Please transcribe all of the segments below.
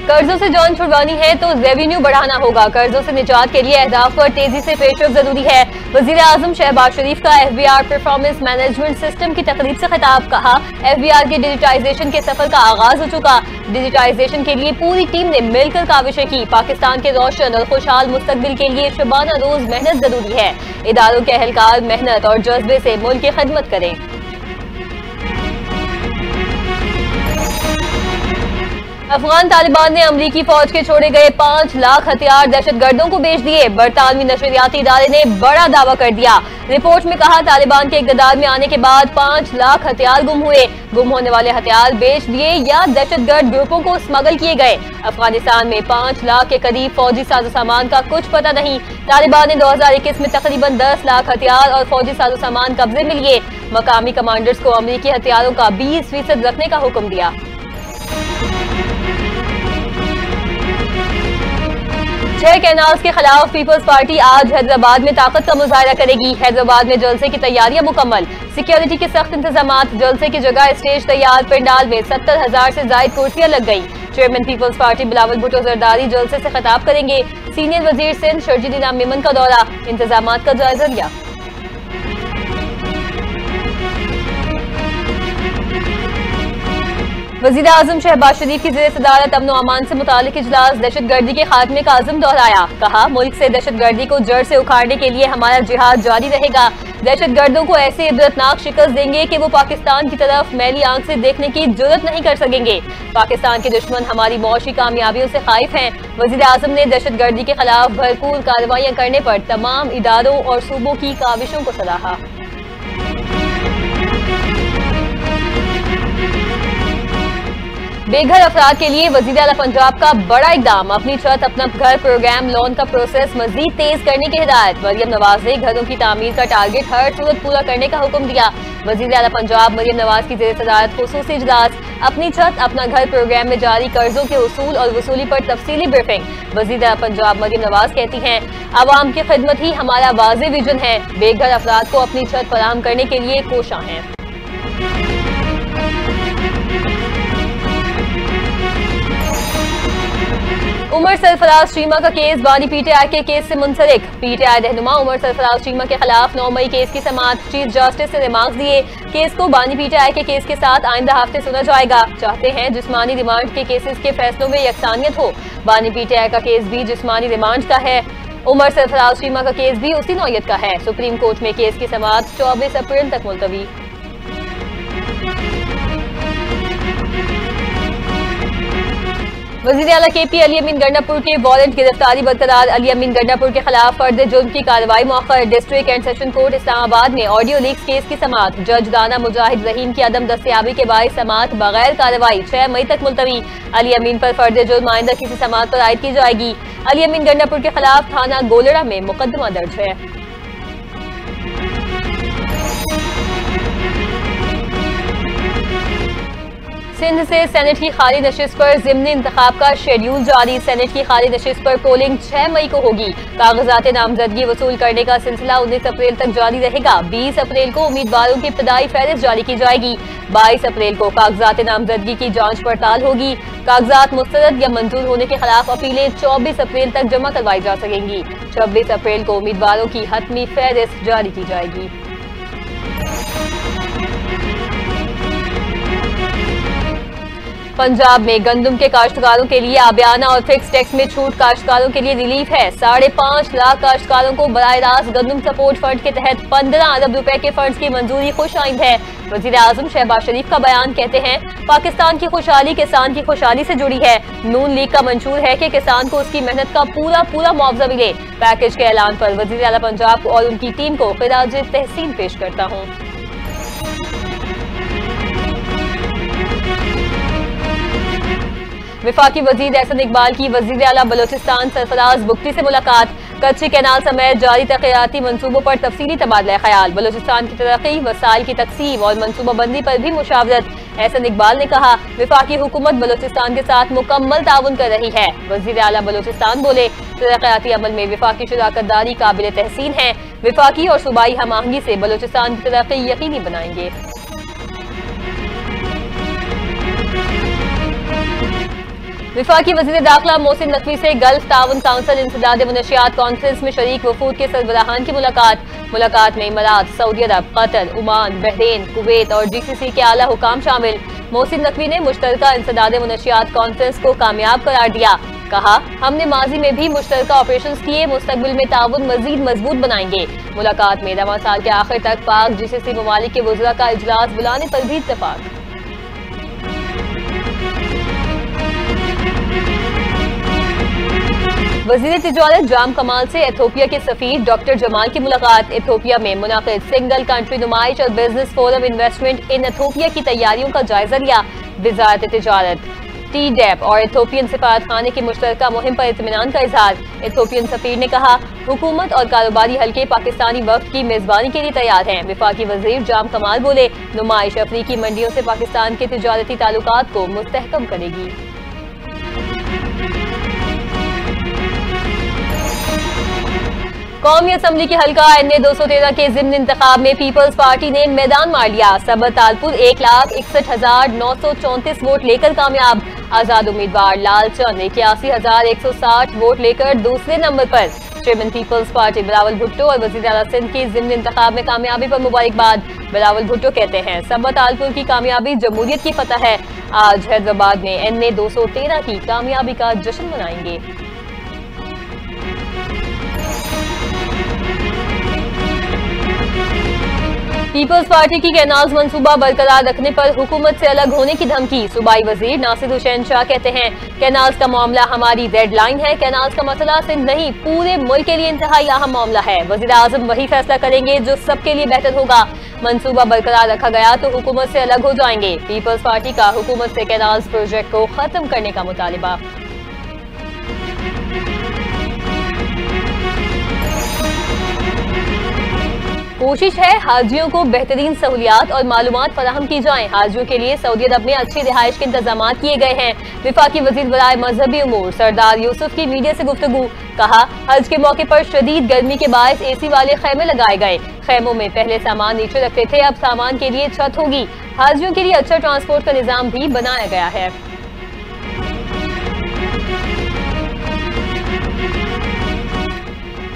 कर्जों से जान छुड़वानी है तो रेवेन्यू बढ़ाना होगा। कर्जों से निजात के लिए अहदाफ पर तेजी से पेशरफ जरूरी है। वजीर आजम शहबाज शरीफ का FBR परफॉर्मेंस मैनेजमेंट सिस्टम की तकरीब से खिताब। कहा, FBR के डिजिटाइजेशन के सफर का आगाज हो चुका। डिजिटाइजेशन के लिए पूरी टीम ने मिलकर काविशें की। पाकिस्तान के रोशन और खुशहाल मुस्तकबिल के लिए शबाना रोज मेहनत जरूरी है। इदारों के अहलकार मेहनत और जज्बे से मुल्क की खिदमत करें। अफगान तालिबान ने अमरीकी फौज के छोड़े गए 5 लाख हथियार दहशतगर्दों को बेच दिए। बरतानवी नशरियाती इदारे ने बड़ा दावा कर दिया। रिपोर्ट में कहा, तालिबान के इक़्तिदार में आने के बाद 5 लाख हथियार गुम हुए। गुम होने वाले हथियार बेच दिए या दहशतगर्द ग्रुपों को स्मगल किए गए। अफगानिस्तान में 5 लाख के करीब फौजी साजो सामान का कुछ पता नहीं। तालिबान ने 2021 में तकरीबन 10 लाख हथियार और फौजी साजो सामान कब्जे में लिए। मकामी कमांडर्स को अमरीकी हथियारों का 20% रखने का हुक्म दिया। छह कैनाल्स के खिलाफ पीपल्स पार्टी आज हैदराबाद में ताकत का मुजाहरा करेगी। हैदराबाद में जलसे की तैयारियां मुकम्मल। सिक्योरिटी के सख्त इंतजामात। जलसे की जगह स्टेज तैयार। पंडाल में 70,000 से जायद कुर्सियां लग गई। चेयरमैन पीपल्स पार्टी बिलावल भुट्टो जरदारी जलसे से खिताब करेंगे। सीनियर वजीर सिंध शर्जील इनाम मेमन का दौरा। इंतजामात का जायजा लिया। वज़ीर आज़म शहबाज शरीफ की ज़ेर सदारत अमन और अमान से मुतालिक इजलास। दहशतगर्दी के खात्मे का अज़म दोहराया। कहा, मुल्क से दहशतगर्दी को जड़ से उखाड़ने के लिए हमारा जिहाद जारी रहेगा। दहशतगर्दों को ऐसे इबरतनाक शिकस्त देंगे कि वो पाकिस्तान की तरफ मैली आंख से देखने की जुर्रत नहीं कर सकेंगे। पाकिस्तान के दुश्मन हमारी मौशी कामयाबियों से खाइफ हैं। वज़ीर आज़म ने दहशतगर्दी के खिलाफ भरपूर कार्रवाइयां करने पर तमाम इदारों और सूबों की काविशों को सराहा। बेघर अफराद के लिए वज़ीर आला पंजाब का बड़ा इकदाम। अपनी छत अपना घर प्रोग्राम लोन का प्रोसेस मजीद तेज करने की हिदायत। मरियम नवाज ने घरों की तामीर का टारगेट हर सूरत पूरा करने का हुक्म दिया। वज़ीर आला पंजाब मरियम नवाज की ज़ेर सदारत खुसूसी इजलास। अपनी छत अपना घर प्रोग्राम में जारी कर्जों के उसूल और वसूली पर तफसीली ब्रीफिंग। वज़ीर आला पंजाब मरियम नवाज कहती हैं, आवाम की खिदमत ही हमारा वाज़ेह विजन है। बेघर अफराद को अपनी छत फराहम करने के लिए कोशां हैं। उमर सरफराज चीमा का केस बानी PTI के केस से मुंसलिक। PTI रहनुमा उमर सरफराज चीमा के खिलाफ 9 मई केस की समाअत। चीफ जस्टिस ने रिमार्क्स दिए। केस को बानी PTI के केस के साथ आइंदा हफ्ते सुना जाएगा। चाहते हैं जिस्मानी रिमांड के केसेस के फैसलों में यकसानियत हो। बानी PTI का केस भी जिस्मानी रिमांड का है। उमर सरफराज चीमा का केस भी उसी नौयत का है। सुप्रीम कोर्ट में केस की समाअत 24 अप्रैल तक मुलतवी। वज़ीर आला KP अली अमीन गंडापुर के वारंट गिरफ्तारी बरकरार। अली अमीन गंडापुर के खिलाफ फर्द जुर्म की कार्रवाई मौखर। District and session court Islamabad में ऑडियो लीक्स केस की समाअत। जज दाना मुजाहिद रहीम की अदम दस्तयाबी के बाइस समाअत बगैर कार्रवाई 6 मई तक मुलतवी। अली अमीन पर फर्द जुर्म आइंदा किसी समाअत पर आयद की जाएगी। अली अमीन गंडापुर के खिलाफ थाना गोलड़ा में मुकदमा दर्ज है। सिंध से सेनेट की खाली नशिस्त पर ज़िमनी इंतखाब का शेड्यूल जारी। सेनेट की खाली नशिस्त पर पोलिंग 6 मई को होगी। कागजात नामजदगी वसूल करने का सिलसिला 19 अप्रैल तक जारी रहेगा। 20 अप्रैल को उम्मीदवारों की इब्तदाई फहरिस्त जारी की जाएगी। 22 अप्रैल को कागजात नामजदगी की जांच पड़ताल होगी। कागजात मुस्तरद या मंजूर होने के खिलाफ अपीलें 24 अप्रैल तक जमा करवाई जा सकेंगी। 26 अप्रैल को उम्मीदवारों की हतमी फहरिस्त जारी की जाएगी। पंजाब में गंदम के काश्तकारों के लिए आबियाना और फिक्स टैक्स में छूट। काश्तकारों के लिए रिलीफ है। 5.5 लाख काश्तकारों को बराह रास्त गंदम सपोर्ट फंड के तहत 15 अरब रुपए के फंड की मंजूरी खुश आइंद है। वज़ीर आज़म शहबाज शरीफ का बयान। कहते हैं, पाकिस्तान की खुशहाली किसान की खुशहाली से जुड़ी है। नून लीग का मंशूर है कि किसान को उसकी मेहनत का पूरा मुआवजा मिले। पैकेज के ऐलान पर वज़ीर आला पंजाब और उनकी टीम को खिराज तहसीन पेश करता हूँ। विफाकी वजीर एहसन इकबाल की वजीर आला बलोचिस्तान सरफराज बुख्ती से मुलाकात। कच्ची कैनाल समेत जारी तरक्याती मंसूबों पर तफसीली तबादला ख्याल। बलोचिस्तान की तरक्की, वसाइल की तकसीम और मनसूबाबंदी पर भी मुशावरत। एहसन इकबाल ने कहा, विफाकी हुकूमत बलोचिस्तान के साथ मुकम्मल ताउन कर रही है। वजीर आला बलोचिस्तान बोले, तरक्याती अमल में विफाकी शराकतदारी काबिल तहसीन है। विफाकी और सूबाई हम आहंगी से बलोचिस्तान की तरक्की यकीनी बनाएंगे। वफाकी वज़ीर दाखिला मोहसिन नकवी से गल्फ ताउन काउंसिल इंसदाद मुनशियात कॉन्फ्रेंस में शरीक वफूद के सरबराहान की मुलाकात में इमारात, सऊदी अरब, कतर, ओमान, बहरीन, कुवैत और GCC के आला हुकाम शामिल। मोहसिन नकवी ने मुश्तरका इंसदाद मुनशियात कॉन्फ्रेंस को कामयाब करार दिया। कहा, हमने माजी में भी मुश्तरका ऑपरेशन किए, मुस्तकबिल में ताउन मजीद मजबूत बनाएंगे। मुलाकात में रवां साल के आखिर तक पाक GCC ममालिक के वज़रा का इजलास बुलाने पर भी इत्तफाक। वज़ीर तिजारत जाम कमाल से इथियोपिया के सफीर डॉक्टर जमाल की मुलाकात। इथियोपिया में मुनाकिद सिंगल कंट्री नुमाइश और business forum investment in Ethiopia की तैयारियों का जायजा लिया। वज़ारत तिजारत, TDEP और इथियोपियन सफारतखाने की मुश्तरका मुहिम पर इत्मीनान का इजहार। इथियोपियन सफीर ने कहा, हुकूमत और कारोबारी हल्के पाकिस्तानी वक्त की मेजबानी के लिए तैयार हैं। वफाकी वज़ीर जाम कमाल बोले, नुमाइश अफ्रीकी मंडियों से पाकिस्तान के तिजारती ताल्लुकात को मुस्तहकम करेगी। कौमी असम्बली की हल्का NA 213 के ज़िम्न इंतखाब में पीपल्स पार्टी ने मैदान मार लिया। सबर तालपुर 1,61,934 वोट लेकर कामयाब। आजाद उम्मीदवार लालचंद 81,160 वोट लेकर दूसरे नंबर पर। चेयरमैन पीपल्स पार्टी बिलावल भुट्टो और वज़ीर आला सिंध की ज़िम्न इंतखाब में कामयाबी पर मुबारकबाद। बिलावल भुट्टो कहते हैं, सबर तालपुर की कामयाबी जमहूरियत की फतह है। आज हैदराबाद में NA 213 की कामयाबी का जश्न मनाएंगे। पीपल्स पार्टी की कैनाल्स मंसूबा बरकरार रखने पर हुकूमत से अलग होने की धमकी। सूबाई वजीर नासिर हुसैन शाह कहते हैं, कैनाल्स का मामला हमारी रेड लाइन है। कैनाल्स का मसला सिर्फ नहीं, पूरे मुल्क के लिए इंतहाई अहम मामला है। वजीर आजम वही फैसला करेंगे जो सबके लिए बेहतर होगा। मंसूबा बरकरार रखा गया तो हुकूमत से अलग हो जाएंगे। पीपल्स पार्टी का हुकूमत से कैनाल्स प्रोजेक्ट को खत्म करने का मुतालिबा। कोशिश है हाजियों को बेहतरीन सहूलियात और मालूमात फराहम की जाएं। हाजियों के लिए सऊदी अरब में अच्छी रिहाइश के इंतजाम किए गए हैं। विफाकी वजीर बराए मजहबी उमूर सरदार यूसुफ की मीडिया से गुफ्तगू। कहा, हज के मौके पर शदीद गर्मी के बायस AC वाले खैमे लगाए गए। खैमों में पहले सामान नीचे रखते थे, अब सामान के लिए छत होगी। हाजियों के लिए अच्छा ट्रांसपोर्ट का निजाम भी बनाया गया है।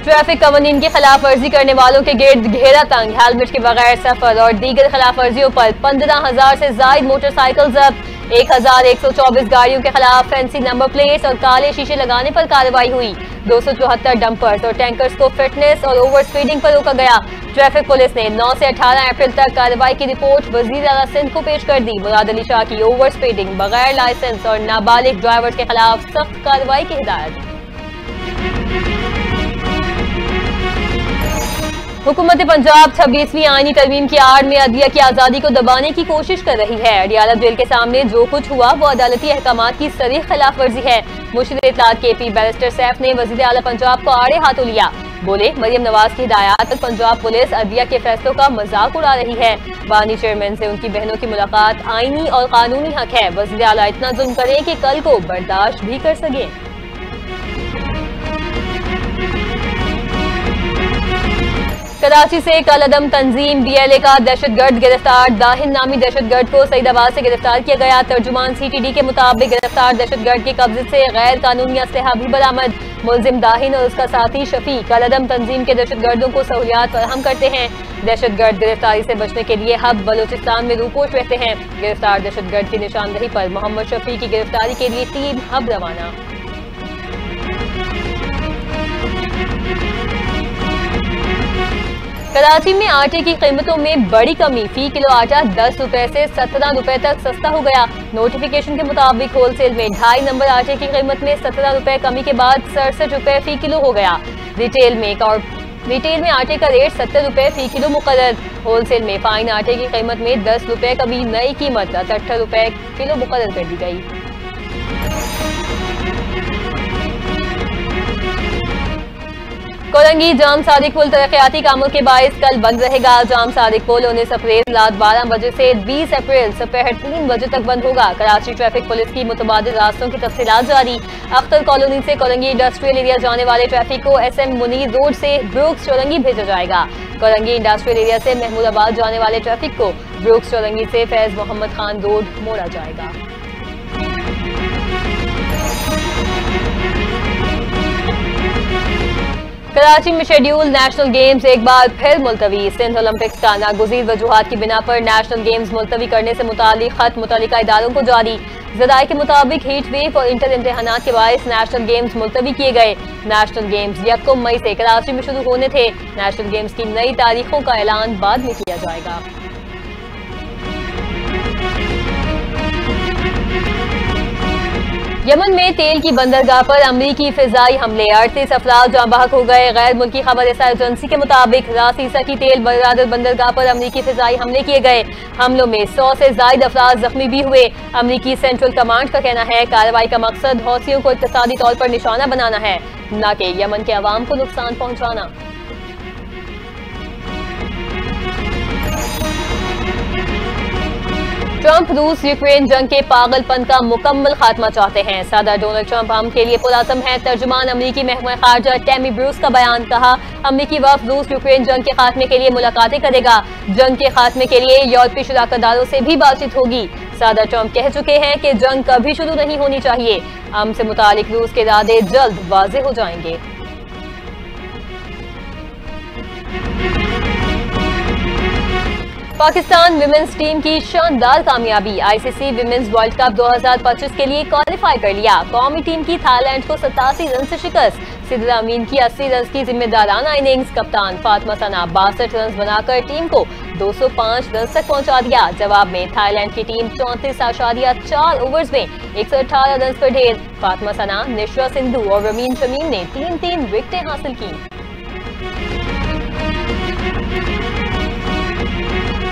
ट्रैफिक कवानीन की खिलाफ वर्जी करने वालों के गिर्द घेरा तंग। हेलमेट के बगैर सफर और दीगर खिलाफ वर्जियों पर 15,000 से जायद मोटरसाइकिल जब्त। 1,124 गाड़ियों के खिलाफ फैंसी नंबर प्लेट्स और काले शीशे लगाने पर कार्रवाई हुई। 274 डंपर्स और टैंकर्स को फिटनेस और ओवर स्पीडिंग पर रोका गया। ट्रैफिक पुलिस ने 9 से 18 अप्रैल तक कार्रवाई की रिपोर्ट वजीर आला सिंध को पेश कर दी। मुराद अली शाह की ओवर स्पीडिंग, बगैर लाइसेंस और नाबालिग ड्राइवर्स के खिलाफ सख्त कार्रवाई की हिदायत। हुकूमत पंजाब 26वीं आईनी तरमीम की आड़ में अदलिया की आज़ादी को दबाने की कोशिश कर रही है। अडियाला जेल के सामने जो कुछ हुआ वो अदालती अहकामात की सरीह खिलाफ वर्जी है। मुशीर इत्तलात KP बैरिस्टर सैफ ने वज़ीर आला पंजाब को आड़े हाथों लिया। बोले, मरियम नवाज की हिदायत पर पंजाब पुलिस अदलिया के फैसलों का मजाक उड़ा रही है। बानी चेयरमैन से उनकी बहनों की मुलाकात आईनी और कानूनी हक है। वज़ीर आला इतना जुल्म करें कि कल को बर्दाश्त भी कर सके। कराची से कलअदम तंजीम BLA का दहशतगर्द गिरफ्तार। दाहिन नामी दहशतगर्द को सईदाबाद से गिरफ्तार किया गया। तर्जुमान CTD के मुताबिक गिरफ्तार दहशतगर्द के कब्जे से गैर कानूनी असलहा भी बरामद। मुलजिम दाहिन और उसका साथी शफी कलअदम तंजीम के दहशतगर्दों को सहूलियात फराहम करते हैं। दहशतगर्द गिरफ्तारी से बचने के लिए हब बलोचिस्तान में रूपोश रहते हैं। गिरफ्तार दहशतगर्द की निशानदही पर मोहम्मद शफी की गिरफ्तारी के लिए टीम हब रवाना। कराची में आटे की कीमतों में बड़ी कमी। फी किलो आटा 10 रुपए से 17 रुपए तक सस्ता हो गया। नोटिफिकेशन के मुताबिक होलसेल में 2.5 नंबर आटे की कीमत में 17 रुपए कमी के बाद 67 रुपए फी किलो हो गया। रिटेल में आटे का रेट 70 रुपए फी किलो मुकर्रर। होलसेल में फाइन आटे की कीमत में 10 रुपए कमी, नई कीमत 68 रुपए किलो मुकर्रर कर दी गई। कोरंगी जाम सादिक पुल तरक्याती कामों के बायस कल बंद रहेगा। जाम सादिक पुल 19 अप्रैल रात 12 बजे से 20 अप्रैल दोपहर 3 बजे तक बंद होगा। कराची ट्रैफिक पुलिस की मुतबादिल रास्तों की तफसीलात जारी। अख्तर कॉलोनी से कोरंगी इंडस्ट्रियल एरिया जाने वाले ट्रैफिक को SM मुनीर रोड से ब्रुक्स चौरंगी भेजा जाएगा। कोरंगी इंडस्ट्रियल एरिया से महमूदाबाद जाने वाले ट्रैफिक को ब्रुक्स चौरंगी से फैज मोहम्मद खान रोड मोड़ा जाएगा। कराची में शेड्यूल नेशनल गेम्स एक बार फिर मुलतवी। सिंध ओलंपिक्स का नागुज़ीर वजूहात की बिना पर नेशनल गेम्स मुलतवी करने से मुतालिक खत मुतल्लिका इदारों को जारी। ज़राए के मुताबिक हीट वेव और इंटर इम्तिहानात के बायस नेशनल गेम्स मुलतवी किए गए। नेशनल गेम्स 1 मई से कराची में शुरू होने थे। नेशनल गेम्स की नई तारीखों का ऐलान बाद में किया जाएगा। यमन में तेल की बंदरगाह पर अमरीकी फिजाई हमले, 38 अफराद जाँ बहक हो गए। गैर मुल्की खबर एजेंसी के मुताबिक रास ईसा की तेल बंदरगाह पर अमरीकी फिजाई हमले किए गए। हमलों में 100 से ज्यादा अफराद जख्मी भी हुए। अमरीकी सेंट्रल कमांड का कहना है कार्रवाई का मकसद हौसियों को इक्तिसादी तौर पर निशाना बनाना है, न कि यमन के अवाम को नुकसान पहुंचाना। ट्रंप रूस यूक्रेन जंग के पागलपन का मुकम्मल खात्मा चाहते हैं। सदर डोनाल्ड ट्रंप हम के लिए पुरअज़्म है। तर्जुमान अमरीकी महकमा खारजा टैमी ब्रूस का बयान। कहा, अमरीकी वफ़द रूस यूक्रेन जंग के खात्मे के लिए मुलाकातें करेगा। जंग के खात्मे के लिए यूरोपीय शराकतदारों से भी बातचीत होगी। सदर ट्रंप कह चुके हैं कि जंग कभी शुरू नहीं होनी चाहिए। अमन से मुतालिक रूस के इरादे जल्द वाज़ेह हो जाएंगे। पाकिस्तान विमेंस टीम की शानदार कामयाबी, आईसीसी विमेंस वर्ल्ड कप 2025 के लिए क्वालिफाई कर लिया। कौमी टीम की थाईलैंड को 87 रन से शिकस्त। सिद्रा अमीन की 80 रन की जिम्मेदाराना इनिंग्स। कप्तान फातिमा सना 62 रन बनाकर टीम को 205 रन तक पहुंचा दिया। जवाब में थाईलैंड की टीम 34.4 ओवर्स में 118 रन पर ढेर। फातिमा सना, निशरा सिंधु और रमीन शमीम ने 3-3 विकेटें हासिल की।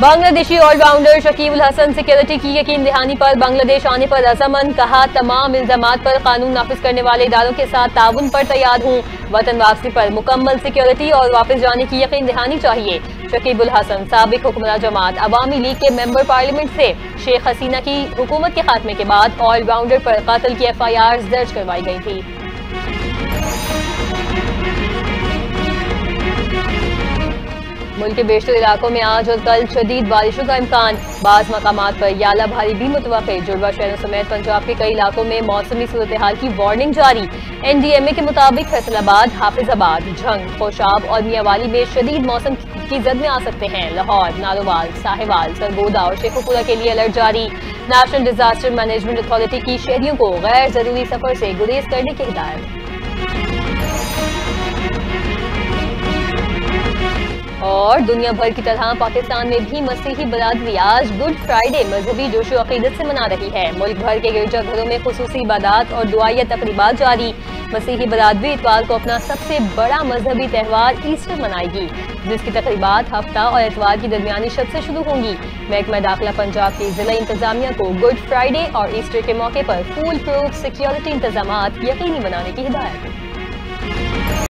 बांग्लादेशी ऑलराउंडर शकीब उल हसन सिक्योरिटी की यकीन दहानी पर बांग्लादेश आने पर रजामंद। कहा, तमाम इल्जामात पर कानून नाफिज करने वाले इदारों के साथ ताउन पर तैयार हूँ। वतन वापसी पर मुकम्मल सिक्योरिटी और वापस जाने की यकीन दहानी चाहिए। शकीब उल हसन साबिक हुक्मरान जमात अवामी लीग के मेंबर पार्लियामेंट से शेख हसीना की हुकूमत के खात्मे के बाद ऑलराउंडर पर कत्ल की FIR दर्ज करवाई गई थी। मुल्क के बेशतर इलाकों में आज और कल शदीद बारिशों का इम्कान। बाज़ मकामात पर याला भारी भी मुतवक्किल। जुड़वा शहरों समेत पंजाब के कई इलाकों में मौसमी सूरत हाल की वार्निंग जारी। NDMA के मुताबिक फैसलाबाद, हाफिजाबाद, झंग, खोशाब और मियावाली में शदीद मौसम की जद में आ सकते हैं। लाहौर, नारोवाल, साहिवाल, सरगोदा और शेखुपुरा के लिए अलर्ट जारी। नेशनल डिजास्टर मैनेजमेंट अथॉरिटी की शहरियों को गैर जरूरी सफर से गुरेज करने की हिदायत। और दुनिया भर की तरह पाकिस्तान में भी मसीही बरादरी आज गुड फ्राइडे मजहबी जोशो अकीदत से मना रही है। मुल्क भर के गिरजाघरों में खुसूसी इबादत और दुआया तकरीबात जारी। मसीही बरादरी इतवार को अपना सबसे बड़ा मजहबी त्यौहार ईस्टर मनाएगी, जिसकी तकरीबात हफ्ता और इतवार की दरमियानी शब से शुरू होंगी। महकमा दाखिला पंजाब की जिला इंतजामिया को गुड फ्राइडे और ईस्टर के मौके पर फुल प्रूफ सिक्योरिटी इंतजाम यकीनी बनाने की हिदायत।